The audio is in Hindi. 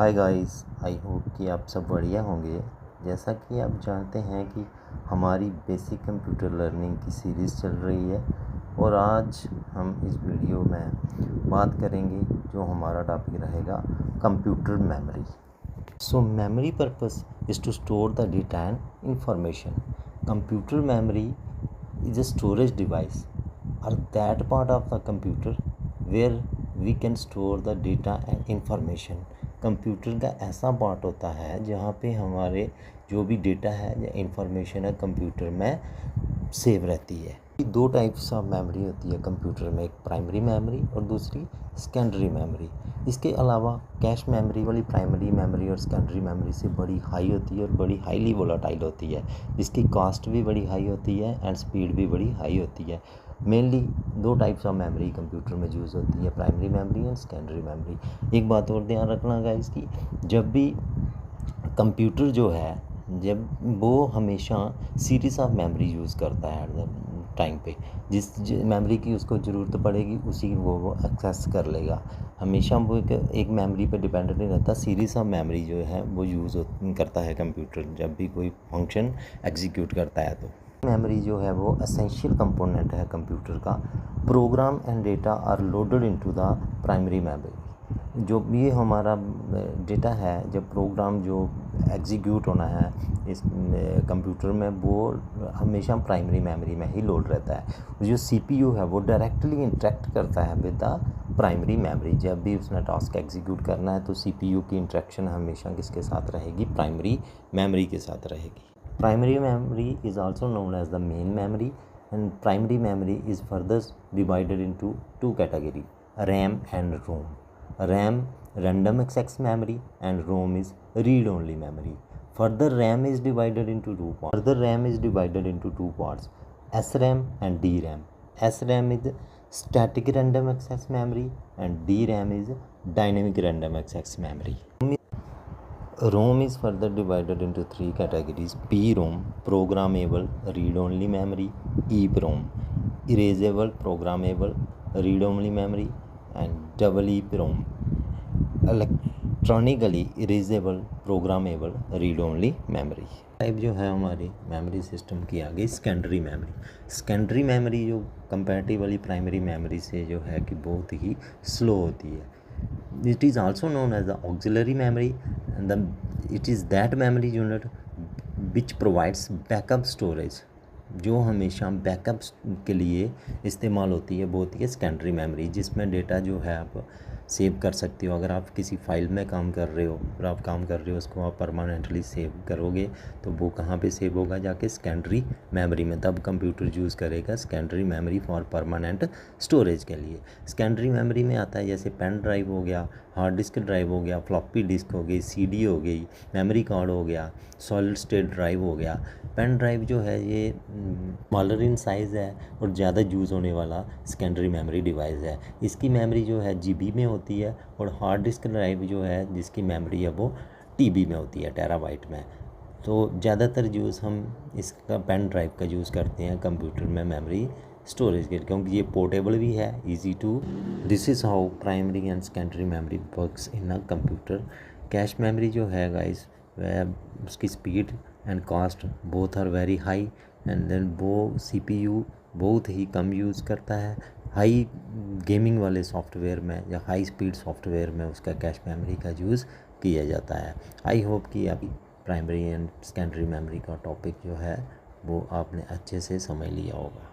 हाय गाइस, आई होप कि आप सब बढ़िया होंगे। जैसा कि आप जानते हैं कि हमारी बेसिक कंप्यूटर लर्निंग की सीरीज़ चल रही है और आज हम इस वीडियो में बात करेंगे जो हमारा टॉपिक रहेगा computer memory. So memory purpose is to store the data and information. Computer memory is a storage device or that part of the computer where we can store the data and information। Computer का ऐसा पार्ट होता है जहाँ पे हमारे जो भी डेटा है या इंफॉर्मेशन है कंप्यूटर में सेव रहती है। दो टाइप्स ऑफ मेमोरी होती है कंप्यूटर में, एक प्राइमरी मेमोरी और दूसरी सेकेंडरी मेमोरी। इसके अलावा कैश मेमोरी वाली प्राइमरी मेमोरी और सेकेंडरी मेमोरी से बड़ी हाई होती है और बड़ी हाईली वोलेटाइल होती है। इसकी कॉस्ट भी बड़ी हाई होती है एंड स्पीड भी बड़ी हाई होती है। मेनली दो टाइप्स ऑफ मेमोरी कंप्यूटर में यूज़ होती है, primary memory and secondary memory. एक बात और ध्यान रखना गाइस कि जब भी कंप्यूटर जो है जब वो हमेशा सीरीज ऑफ मेमोरी यूज़ करता है टाइम पे, जिस मेमोरी की उसको ज़रूरत पड़ेगी उसी वो एक्सेस कर लेगा। हमेशा वो एक मेमोरी पे डिपेंडेंट नहीं रहता। सीरीज ऑफ मेमोरी जो है वो यूज़ करता है कंप्यूटर जब भी कोई फंक्शन एग्जीक्यूट करता है। तो मेमोरी जो है वो एसेंशियल कंपोनेंट है कंप्यूटर का। Program and data are loaded into the primary memory. जो भी हमारा डेटा है, जब प्रोग्राम जो एग्जीक्यूट होना है इस कंप्यूटर में, वो हमेशा प्राइमरी मेमोरी में ही लोड रहता है। जो सीपीयू है वो डायरेक्टली इंटरेक्ट करता है विद द प्राइमरी मेमोरी। जब भी उसने टास्क एग्जीक्यूट करना है तो सीपीयू की इंटरेक्शन हमेशा किसके साथ रहेगी? प्राइमरी मेमोरी के साथ रहेगी। Primary memory is also known as the main memory, and primary memory is further divided into two categories, RAM and ROM. RAM, random access memory, and ROM is read-only memory. Further RAM is divided into two parts, SRAM and DRAM. SRAM is static random access memory and DRAM is dynamic random access memory. ROM is further divided into three categories: PROM, programmable read-only memory; EPROM, erasable programmable read-only memory; and EEPROM, electronically erasable programmable read-only memory। Type जो है हमारी मेमोरी सिस्टम की आ गई सेकेंडरी मेमोरी। सेकेंडरी मेमोरी जो कंपैरेटिवली प्राइमरी मेमोरी से जो है कि बहुत ही स्लो होती है। It is also known as the auxiliary memory, and it is that memory unit which provides backup storage, जो हमेशा बैकअप के लिए इस्तेमाल होती है। बहुत ही सेकेंडरी मेमोरी जिसमें डेटा जो है आप सेव कर सकते हो। अगर आप किसी फाइल में काम कर रहे हो और आप काम कर रहे हो उसको आप परमानेंटली सेव करोगे तो वो कहाँ पे सेव होगा? जाके सेकेंडरी मेमोरी में। तब कंप्यूटर यूज़ करेगा secondary memory for permanent storage के लिए। सेकेंडरी मेमोरी में आता है जैसे पेन ड्राइव हो गया, हार्ड डिस्क ड्राइव हो गया, फ्लॉपी डिस्क हो गई, सीडी हो गई, मेमोरी कार्ड हो गया, सॉलिड स्टेट ड्राइव हो गया। पेन ड्राइव जो है ये स्मॉलर इन साइज़ है और ज़्यादा यूज़ होने वाला सेकेंडरी मेमोरी डिवाइस है। इसकी मेमोरी जो है जीबी में होती है और हार्ड डिस्क ड्राइव जो है जिसकी मेमोरी है वो टीबी में होती है, टेराबाइट में। तो ज़्यादातर यूज़ हम इसका पेन ड्राइव का यूज़ करते हैं कंप्यूटर में मेमोरी स्टोरेज के लिए, क्योंकि ये पोर्टेबल भी है, easy to. This is how primary and secondary memory works in a computer. Cache memory जो है गाइस वह उसकी speed and cost both are very high, and then वो सीपीयू बहुत ही कम यूज़ करता है। हाई गेमिंग वाले सॉफ्टवेयर में या हाई स्पीड सॉफ्टवेयर में उसका कैश मेमोरी का यूज़ किया जाता है। आई होप कि अभी प्राइमरी एंड सेकेंडरी मेमोरी का टॉपिक जो है वो आपने अच्छे से समझ लिया होगा।